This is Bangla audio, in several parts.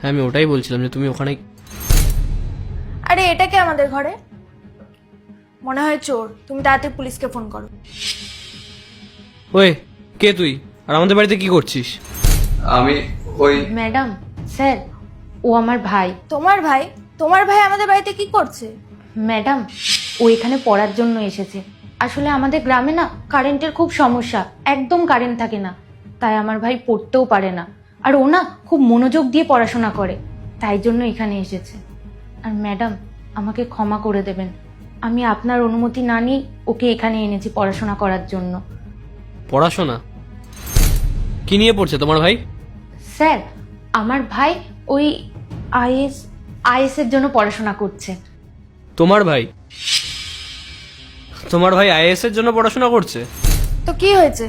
হ্যাঁ আমি ওটাই বলছিলাম যে তুমি ওখানে। আরে এটা কে আমাদের ঘরে? মনে হয় চোর। তুমি তাড়াতাড়ি পুলিশকে ফোন করো। ওই কে তুই, আর আমাদের বাড়িতে কি করছিস? আমি ওই ম্যাডাম, স্যার, ও আমার ভাই। তোমার ভাই? তোমার ভাই আমাদের বাড়িতে কি করছে? ম্যাডাম, ও এখানে পড়ার জন্য এসেছে। আসলে আমাদের গ্রামে না কারেন্টের খুব সমস্যা, একদম কারেন্ট থাকে না, তাই আমার ভাই পড়তেও পারে না। আর ও না খুব মনোযোগ দিয়ে পড়াশোনা করে, তাই জন্য এখানে এসেছে। আর ম্যাডাম, আমাকে ক্ষমা করে দেবেন, আমি আপনার অনুমতি না নিয়ে ওকে এখানে এনেছি পড়াশোনা করার জন্য। পড়াশোনা কি নিয়ে পড়ছে তোমার ভাই? স্যার, আমার ভাই ওই আইএস এর জন্য পড়াশোনা করছে। তোমার ভাই? তোমার ভাই আইএএস এর জন্য পড়াশোনা করছে? তো কি হয়েছে?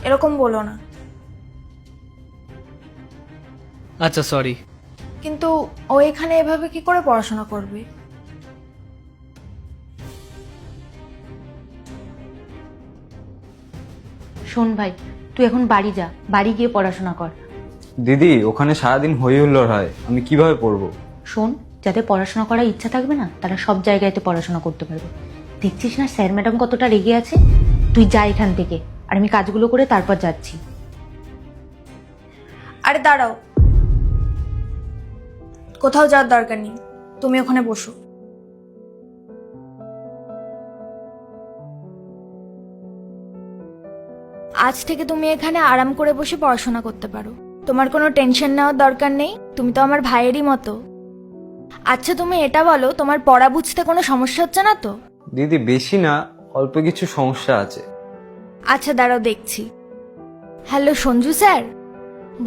এরকম বলো না। আচ্ছা সরি। কিন্তু ও এখানে এভাবে কি করে পড়াশোনা করবে? শোন ভাই, তুই এখন বাড়ি যা, বাড়ি গিয়ে পড়াশোনা কর। দিদি, ওখানে সারাদিন হই হুল্লোড় হয়, আমি কিভাবে পড়বো? শোন, যাদের পড়াশোনা করার ইচ্ছা থাকবে না তারা সব জায়গায়তে পড়াশোনা করতে পারবে। দেখছিস না স্যার ম্যাডাম কতটা রেগে আছে? তুই যা এখান থেকে, আর আমি কাজগুলো করে তারপর যাচ্ছি। আরে দাঁড়াও, কোথাও যাওয়ার দরকার নেই, তুমি ওখানে বসো। আজ থেকে তুমি এখানে আরাম করে বসে পড়াশোনা করতে পারো, তোমার কোনো টেনশন নেওয়ার দরকার নেই, তুমি তো আমার ভাইয়েরই মতো। আচ্ছা তুমি এটা বলো, তোমার পড়া বুঝতে কোনো সমস্যা হচ্ছে না তো? দিদি বেশি না, অল্প কিছু সমস্যা আছে। আচ্ছা দাঁড়াও দেখছি। হ্যালো সঞ্জু স্যার,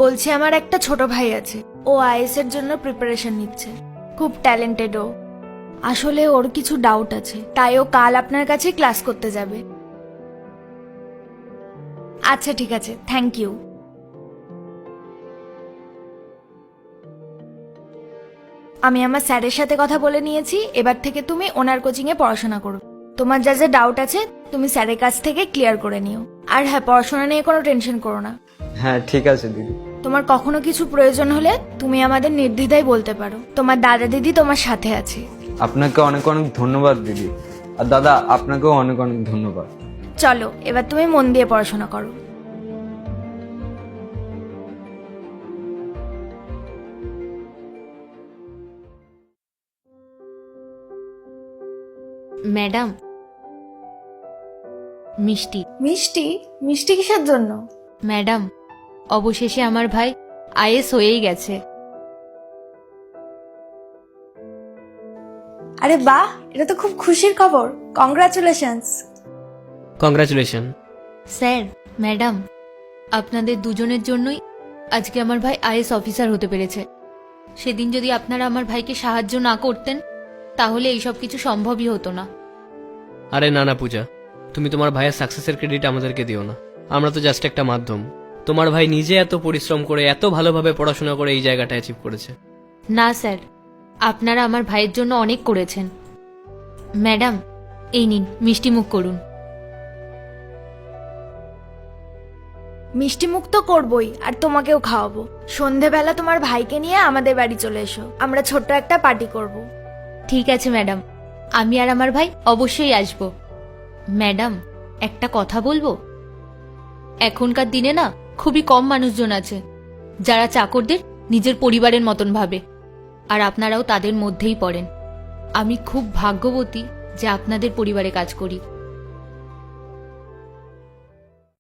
বলছি আমার একটা ছোট ভাই আছে, ও আইএস এর জন্য প্রিপারেশন নিচ্ছে, খুব ট্যালেন্টেড ও। আসলে ওর কিছু ডাউট আছে, তাই ও কাল আপনার কাছে ক্লাস করতে যাবে। আচ্ছা ঠিক আছে, থ্যাংক ইউ। আমি আমার স্যারের সাথে কথা বলে নিয়েছি, এবার থেকে তুমি ওনার কোচিং এ পড়াশোনা করো। তোমার যা যা ডাউট আছে তুমি স্যারের কাছ থেকে ক্লিয়ার করে নিও। আর হ্যাঁ, পড়াশোনা নিয়ে কোনো টেনশন করো না। হ্যাঁ ঠিক আছে দিদি। তোমার কখনো কিছু প্রয়োজন হলে তুমি আমাদের নির্দ্বিধায় বলতে পারো, তোমার দাদা দিদি তোমার সাথে আছে। আপনাকে অনেক অনেক ধন্যবাদ দিদি, আর দাদা আপনাকেও অনেক অনেক ধন্যবাদ। চলো এবার তুমি মন দিয়ে পড়াশোনা করো। ম্যাডাম, মিষ্টি। মিষ্টি? মিষ্টি কিসের জন্য? ম্যাডাম, অবশেষে আমার ভাই আইএস হয়েই গেছে। আরে বাহ, এটা তো খুব খুশির খবর, কংগ্রাচুলেশনস। কংগ্রাচুলেশন। স্যার, ম্যাডাম, আপনাদের দুজনের জন্যই আজকে আমার ভাই আইএস অফিসার হতে পেরেছে। সেদিন যদি আপনারা আমার ভাইকে সাহায্য না করতেন তাহলে এইসব কিছু সম্ভবই হতো না। আরে না না পূজা, তুমি তোমার ভাইয়ের সাকসেসের ক্রেডিট আমাদেরকে দিও না, আমরা তো জাস্ট একটা মাধ্যম। তোমার ভাই নিজে এত পরিশ্রম করে এত ভালোভাবে পড়াশোনা করে এই জায়গাটা অ্যাচিভ করেছে। না স্যার, আপনারা আমার ভাইয়ের জন্য অনেক করেছেন। ম্যাডাম, এই নিন মিষ্টি মুখ করুন। মিষ্টি মুখ তো করবই, আর তোমাকেও খাওয়াবো। সন্ধেবেলা তোমার ভাইকে নিয়ে আমাদের বাড়ি চলে এসো, আমরা ছোট্ট একটা পার্টি করব। ঠিক আছে ম্যাডাম, আমি আর আমার ভাই অবশ্যই আসব। ম্যাডাম, একটা কথা বলবো? এখনকার দিনে না খুবই কম মানুষজন আছে যারা চাকরদের নিজের পরিবারের মতন ভাবে, আর আপনারাও তাদের মধ্যেই পড়েন। আমি খুব ভাগ্যবতী যে আপনাদের পরিবারে কাজ করি।